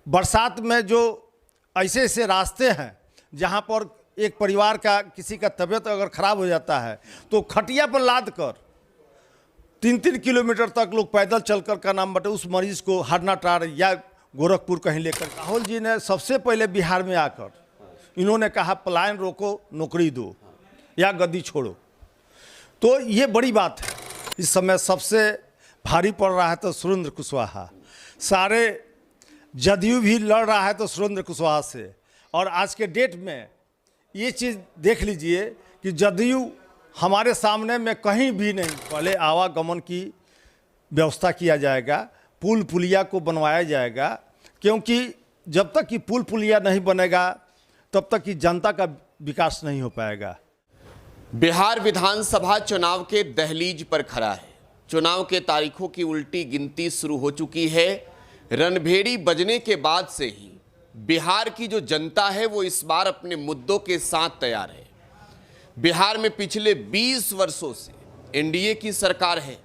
बरसात में जो ऐसे ऐसे रास्ते हैं जहाँ पर एक परिवार का किसी का तबीयत अगर ख़राब हो जाता है तो खटिया पर लाद कर 3-3 किलोमीटर तक लोग पैदल चलकर का नाम बटे उस मरीज़ को हरनाटार या गोरखपुर कहीं लेकर। राहुल जी ने सबसे पहले बिहार में आकर इन्होंने कहा पलायन रोको, नौकरी दो या गद्दी छोड़ो। तो ये बड़ी बात है। इस समय सबसे भारी पड़ रहा है तो सुरेंद्र कुशवाहा, सारे जदयू भी लड़ रहा है तो सुरेंद्र कुशवाहा से। और आज के डेट में ये चीज़ देख लीजिए कि जदयू हमारे सामने में कहीं भी नहीं। पहले आवागमन की व्यवस्था किया जाएगा, पुल पुलिया को बनवाया जाएगा, क्योंकि जब तक कि पुल पुलिया नहीं बनेगा तब तक कि जनता का विकास नहीं हो पाएगा। बिहार विधानसभा चुनाव के दहलीज पर खड़ा है। चुनाव के तारीखों की उल्टी गिनती शुरू हो चुकी है। रणभेड़ी बजने के बाद से ही बिहार की जो जनता है वो इस बार अपने मुद्दों के साथ तैयार है। बिहार में पिछले 20 वर्षों से एनडीए की सरकार है,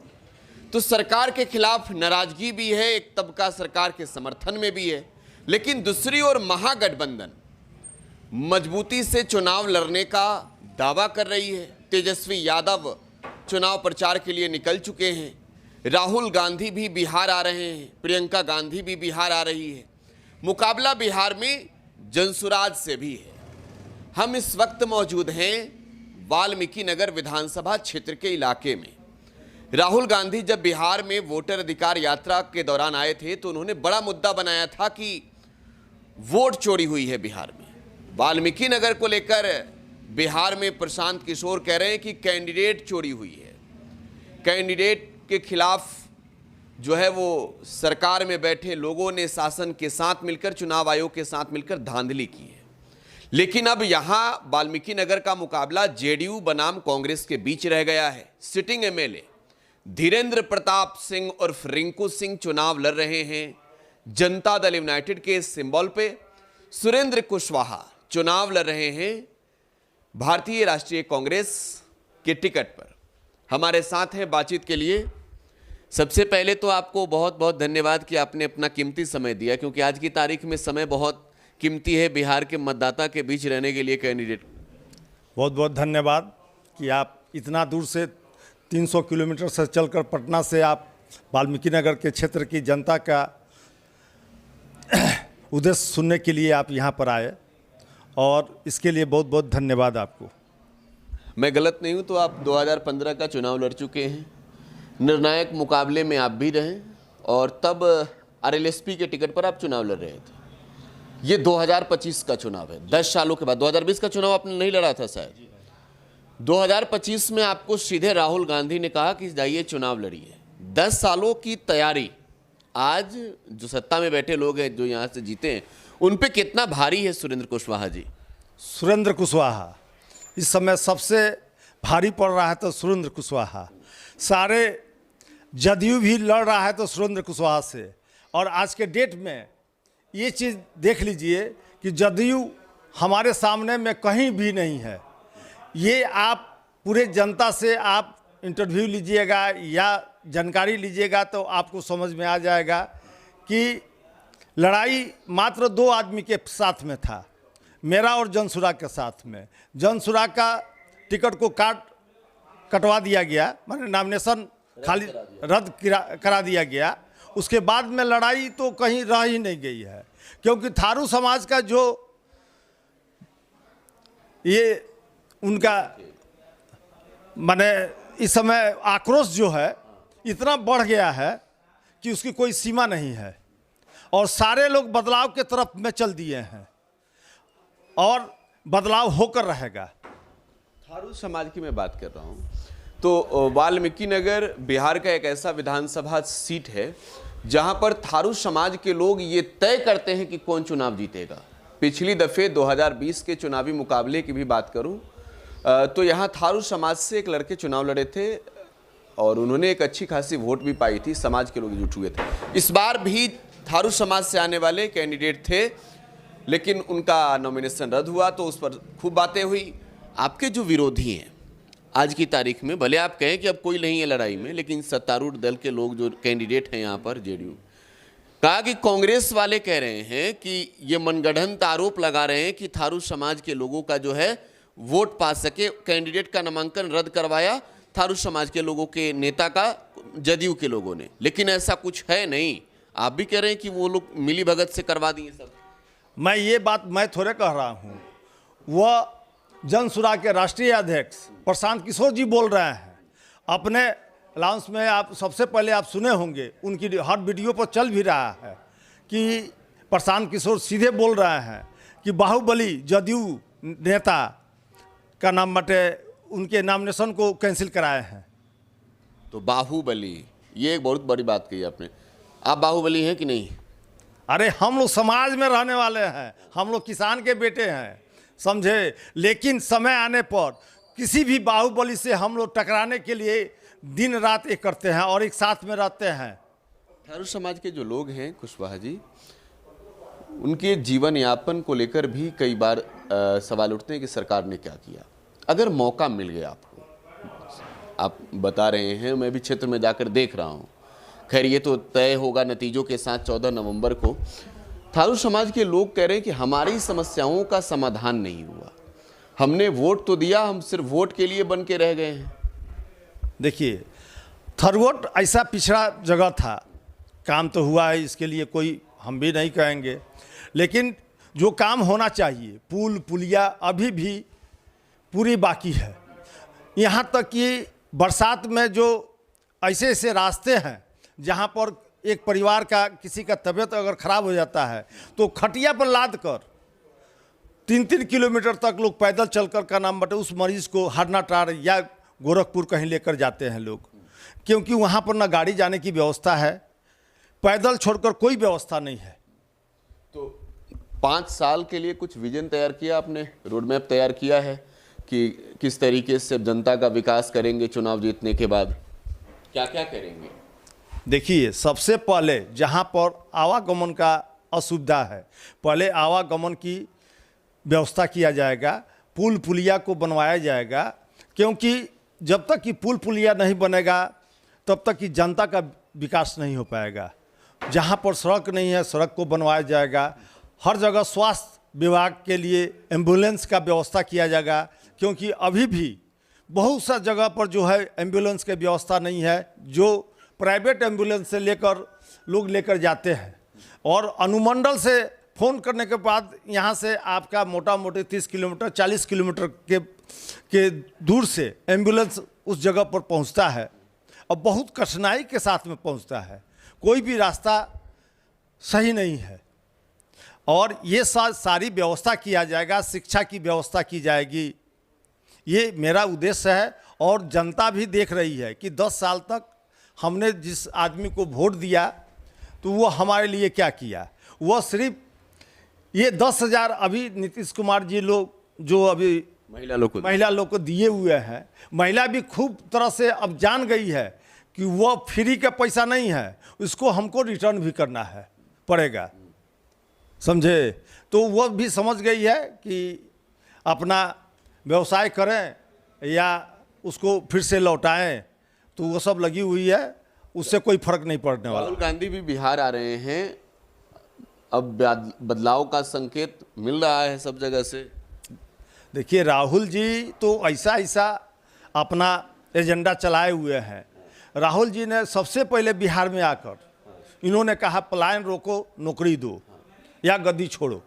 तो सरकार के खिलाफ नाराजगी भी है, एक तबका सरकार के समर्थन में भी है। लेकिन दूसरी ओर महागठबंधन मजबूती से चुनाव लड़ने का दावा कर रही है। तेजस्वी यादव चुनाव प्रचार के लिए निकल चुके हैं, राहुल गांधी भी बिहार आ रहे हैं, प्रियंका गांधी भी बिहार आ रही है। मुकाबला बिहार में जनसुराज से भी है। हम इस वक्त मौजूद हैं वाल्मीकि नगर विधानसभा क्षेत्र के इलाके में। राहुल गांधी जब बिहार में वोटर अधिकार यात्रा के दौरान आए थे तो उन्होंने बड़ा मुद्दा बनाया था कि वोट चोरी हुई है बिहार में। वाल्मीकि नगर को लेकर बिहार में प्रशांत किशोर कह रहे हैं कि कैंडिडेट चोरी हुई है। कैंडिडेट के खिलाफ जो है वो सरकार में बैठे लोगों ने शासन के साथ मिलकर, चुनाव आयोग के साथ मिलकर धांधली की है। लेकिन अब यहां वाल्मीकि नगर का मुकाबला जेडीयू बनाम कांग्रेस के बीच रह गया है। सिटिंग एमएलए धीरेन्द्र प्रताप सिंह उर्फ रिंकू सिंह चुनाव लड़ रहे हैं जनता दल यूनाइटेड के सिंबल पे। सुरेंद्र कुशवाहा चुनाव लड़ रहे हैं भारतीय राष्ट्रीय कांग्रेस के टिकट पर। हमारे साथ हैं बातचीत के लिए। सबसे पहले तो आपको बहुत बहुत धन्यवाद कि आपने अपना कीमती समय दिया, क्योंकि आज की तारीख में समय बहुत कीमती है बिहार के मतदाता के बीच रहने के लिए। कैंडिडेट बहुत बहुत धन्यवाद कि आप इतना दूर से 300 किलोमीटर से चलकर पटना से आप वाल्मीकि नगर के क्षेत्र की जनता का उद्देश्य सुनने के लिए आप यहाँ पर आए, और इसके लिए बहुत बहुत धन्यवाद आपको। मैं गलत नहीं हूँ तो आप 2015 का चुनाव लड़ चुके हैं, निर्णायक मुकाबले में आप भी रहे, और तब आरएलएसपी के टिकट पर आप चुनाव लड़ रहे थे। ये 2025 का चुनाव है, 10 सालों के बाद। 2020 का चुनाव आपने नहीं लड़ा था शायद। 2025 में आपको सीधे राहुल गांधी ने कहा कि जाइए चुनाव लड़िए। 10 सालों की तैयारी आज जो सत्ता में बैठे लोग हैं, जो यहाँ से जीते हैं, उन पे कितना भारी है सुरेंद्र कुशवाहा जी? सुरेंद्र कुशवाहा इस समय सबसे भारी पड़ रहा है तो सुरेंद्र कुशवाहा, सारे जदयू भी लड़ रहा है तो सुरेंद्र कुशवाहा से। और आज के डेट में ये चीज़ देख लीजिए कि जदयू हमारे सामने में कहीं भी नहीं है। ये आप पूरे जनता से आप इंटरव्यू लीजिएगा या जानकारी लीजिएगा तो आपको समझ में आ जाएगा कि लड़ाई मात्र 2 आदमी के साथ में था, मेरा और जनसुराग के साथ में। जनसुराग का टिकट को कटवा दिया गया, माने नॉमिनेशन खाली रद्द करा दिया गया। उसके बाद में लड़ाई तो कहीं रह ही नहीं गई है, क्योंकि थारू समाज का जो ये उनका माने इस समय आक्रोश जो है इतना बढ़ गया है कि उसकी कोई सीमा नहीं है, और सारे लोग बदलाव के तरफ में चल दिए हैं और बदलाव होकर रहेगा। थारू समाज की मैं बात कर रहा हूँ तो वाल्मीकि नगर बिहार का एक ऐसा विधानसभा सीट है जहां पर थारू समाज के लोग ये तय करते हैं कि कौन चुनाव जीतेगा। पिछली दफ़े 2020 के चुनावी मुकाबले की भी बात करूं तो यहां थारू समाज से एक लड़के चुनाव लड़े थे और उन्होंने एक अच्छी खासी वोट भी पाई थी, समाज के लोग जुट हुए थे। इस बार भी थारू समाज से आने वाले कैंडिडेट थे, लेकिन उनका नॉमिनेशन रद्द हुआ तो उस पर खूब बातें हुई। आपके जो विरोधी हैं आज की तारीख में, भले आप कहें कि अब कोई नहीं है लड़ाई में, लेकिन सत्तारूढ़ दल के लोग जो कैंडिडेट हैं यहाँ पर जेडीयू, कहा कि कांग्रेस वाले कह रहे हैं कि ये मनगढ़ंत आरोप लगा रहे हैं कि थारू समाज के लोगों का जो है वोट पा सके, कैंडिडेट का नामांकन रद्द करवाया थारू समाज के लोगों के नेता का जदयू के लोगों ने, लेकिन ऐसा कुछ है नहीं। आप भी कह रहे हैं कि वो लोग मिली भगत से करवा दिए सब। मैं ये बात मैं थोड़े कह रहा हूँ, वह जनसुराग के राष्ट्रीय अध्यक्ष प्रशांत किशोर जी बोल रहे हैं अपने अनाउंस में। आप सबसे पहले आप सुने होंगे, उनकी हर वीडियो पर चल भी रहा है कि प्रशांत किशोर सीधे बोल रहे हैं कि बाहुबली जदयू नेता का नाम बटे उनके नॉमिनेशन को कैंसिल कराए हैं। तो बाहुबली, ये एक बहुत बड़ी बात कही आपने। आप बाहुबली हैं कि नहीं? अरे हम लोग समाज में रहने वाले हैं, हम लोग किसान के बेटे हैं, समझे। लेकिन समय आने पर किसी भी बाहुबली से हम लोग टकराने के लिए दिन रात एक करते हैं और एक साथ में रहते हैं। थारू समाज के जो लोग हैं कुशवाहा जी, उनके जीवन यापन को लेकर भी कई बार सवाल उठते हैं कि सरकार ने क्या किया। अगर मौका मिल गया आपको, आप बता रहे हैं मैं भी क्षेत्र में जाकर देख रहा हूं, खैर ये तो तय होगा नतीजों के साथ 14 नवंबर को। थारू समाज के लोग कह रहे हैं कि हमारी समस्याओं का समाधान नहीं हुआ, हमने वोट तो दिया, हम सिर्फ वोट के लिए बन के रह गए हैं। देखिए, थरवट ऐसा पिछड़ा जगह था, काम तो हुआ है, इसके लिए कोई हम भी नहीं कहेंगे, लेकिन जो काम होना चाहिए, पुल पुलिया अभी भी पूरी बाकी है। यहाँ तक कि बरसात में जो ऐसे ऐसे रास्ते हैं जहाँ पर एक परिवार का किसी का तबीयत अगर ख़राब हो जाता है तो खटिया पर लाद कर 3-3 किलोमीटर तक लोग पैदल चलकर का नाम बटे उस मरीज़ को हरनाटार या गोरखपुर कहीं लेकर जाते हैं लोग, क्योंकि वहाँ पर ना गाड़ी जाने की व्यवस्था है, पैदल छोड़कर कोई व्यवस्था नहीं है। तो 5 साल के लिए कुछ विजन तैयार किया आपने, रोड मैप तैयार किया है कि किस तरीके से जनता का विकास करेंगे चुनाव जीतने के बाद, क्या क्या करेंगे? देखिए, सबसे पहले जहाँ पर आवागमन का असुविधा है, पहले आवागमन की व्यवस्था किया जाएगा, पुल पुलिया को बनवाया जाएगा, क्योंकि जब तक कि पुल पुलिया नहीं बनेगा तब तक कि जनता का विकास नहीं हो पाएगा। जहाँ पर सड़क नहीं है, सड़क को बनवाया जाएगा। हर जगह स्वास्थ्य विभाग के लिए एम्बुलेंस का व्यवस्था किया जाएगा, क्योंकि अभी भी बहुत सा जगह पर जो है एम्बुलेंस की व्यवस्था नहीं है, जो प्राइवेट एम्बुलेंस से लेकर लोग लेकर जाते हैं। और अनुमंडल से फ़ोन करने के बाद यहाँ से आपका मोटा मोटी 30 किलोमीटर 40 किलोमीटर के दूर से एम्बुलेंस उस जगह पर पहुँचता है और बहुत कठिनाई के साथ में पहुँचता है, कोई भी रास्ता सही नहीं है। और ये सारी व्यवस्था किया जाएगा, शिक्षा की व्यवस्था की जाएगी, ये मेरा उद्देश्य है। और जनता भी देख रही है कि 10 साल तक हमने जिस आदमी को वोट दिया तो वो हमारे लिए क्या किया। वह सिर्फ ये 10,000 अभी नीतीश कुमार जी लोग जो अभी महिला लोग को दिए हुए हैं, महिला भी खूब तरह से अब जान गई है कि वह फ्री का पैसा नहीं है, उसको हमको रिटर्न भी करना है पड़ेगा, समझे। तो वह भी समझ गई है कि अपना व्यवसाय करें या उसको फिर से लौटाएं, तो वो सब लगी हुई है, उससे कोई फर्क नहीं पड़ने वाला। राहुल गांधी भी बिहार आ रहे हैं, अब बदलाव का संकेत मिल रहा है सब जगह से। देखिए, राहुल जी तो ऐसा अपना एजेंडा चलाए हुए हैं। राहुल जी ने सबसे पहले बिहार में आकर इन्होंने कहा पलायन रोको, नौकरी दो या गद्दी छोड़ो।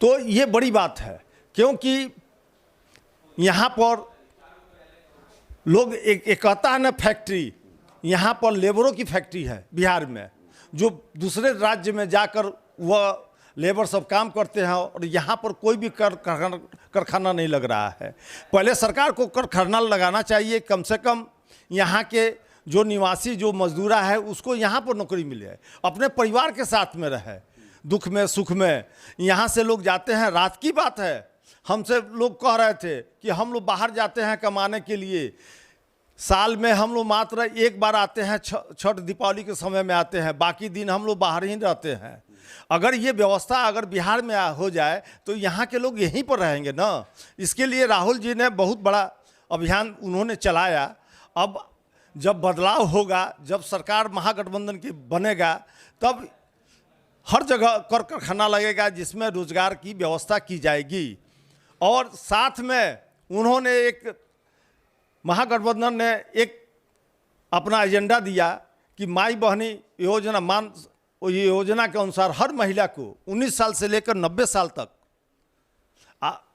तो ये बड़ी बात है, क्योंकि यहाँ पर लोग एक कहता है ना फैक्ट्री, यहाँ पर लेबरों की फैक्ट्री है बिहार में, जो दूसरे राज्य में जाकर वह लेबर सब काम करते हैं और यहाँ पर कोई भी कारखाना नहीं लग रहा है। पहले सरकार को कारखाना लगाना चाहिए, कम से कम यहाँ के जो निवासी जो मजदूरा है उसको यहाँ पर नौकरी मिले, अपने परिवार के साथ में रहे, दुख में सुख में। यहाँ से लोग जाते हैं, रात की बात है, हमसे लोग कह रहे थे कि हम लोग बाहर जाते हैं कमाने के लिए, साल में हम लोग मात्र एक बार आते हैं, छठ दीपावली के समय में आते हैं, बाकी दिन हम लोग बाहर ही रहते हैं। अगर ये व्यवस्था अगर बिहार में हो जाए तो यहाँ के लोग यहीं पर रहेंगे ना। इसके लिए राहुल जी ने बहुत बड़ा अभियान उन्होंने चलाया। अब जब बदलाव होगा, जब सरकार महागठबंधन की बनेगा, तब हर जगह कारखाना लगेगा जिसमें रोजगार की व्यवस्था की जाएगी। और साथ में उन्होंने एक महागठबंधन ने एक अपना एजेंडा दिया कि माई बहनी योजना के अनुसार हर महिला को 19 साल से लेकर 90 साल तक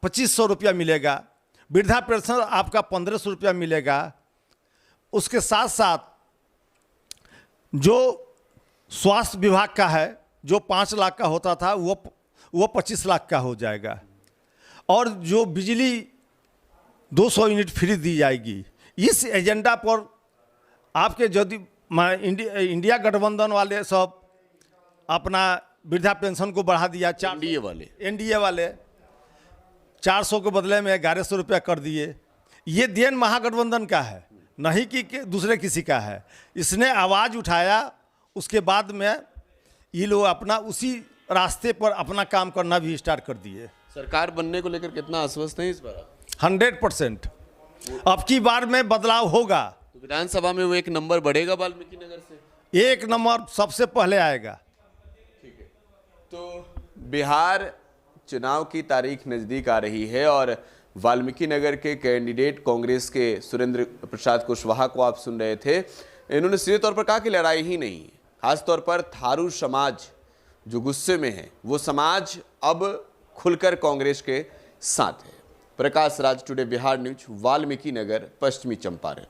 2500 रुपया मिलेगा। वृद्धा पेंशन आपका 1500 रुपया मिलेगा। उसके साथ साथ जो स्वास्थ्य विभाग का है, जो 5 लाख का होता था वो 25 लाख का हो जाएगा। और जो बिजली 200 यूनिट फ्री दी जाएगी। इस एजेंडा पर आपके यदि इंडिया गठबंधन वाले सब अपना वृद्धा पेंशन को बढ़ा दिया, एनडीए वाले 400 के बदले में 1100 रुपया कर दिए। ये देन महागठबंधन का है, नहीं कि दूसरे किसी का है। इसने आवाज़ उठाया, उसके बाद में ये लोग अपना उसी रास्ते पर अपना काम करना भी स्टार्ट कर दिए। सरकार बनने को लेकर कितना आश्वस्त है इस बार? 100%। अब की बार में बदलाव होगा। तो विधानसभा में वो एक नंबर बढ़ेगा वाल्मीकि नगर से? एक नंबर सबसे पहले आएगा। ठीक है। तो बिहार चुनाव की तारीख नज़दीक आ रही है और वाल्मीकि नगर के कैंडिडेट कांग्रेस के सुरेंद्र प्रसाद कुशवाहा को आप सुन रहे थे। इन्होंने सीधे तौर पर कहा कि लड़ाई ही नहीं है। खासतौर पर थारू समाज जो गुस्से में है, वो समाज अब खुलकर कांग्रेस के साथ है। प्रकाश राज, टुडे बिहार न्यूज, वाल्मीकि नगर, पश्चिमी चंपारण।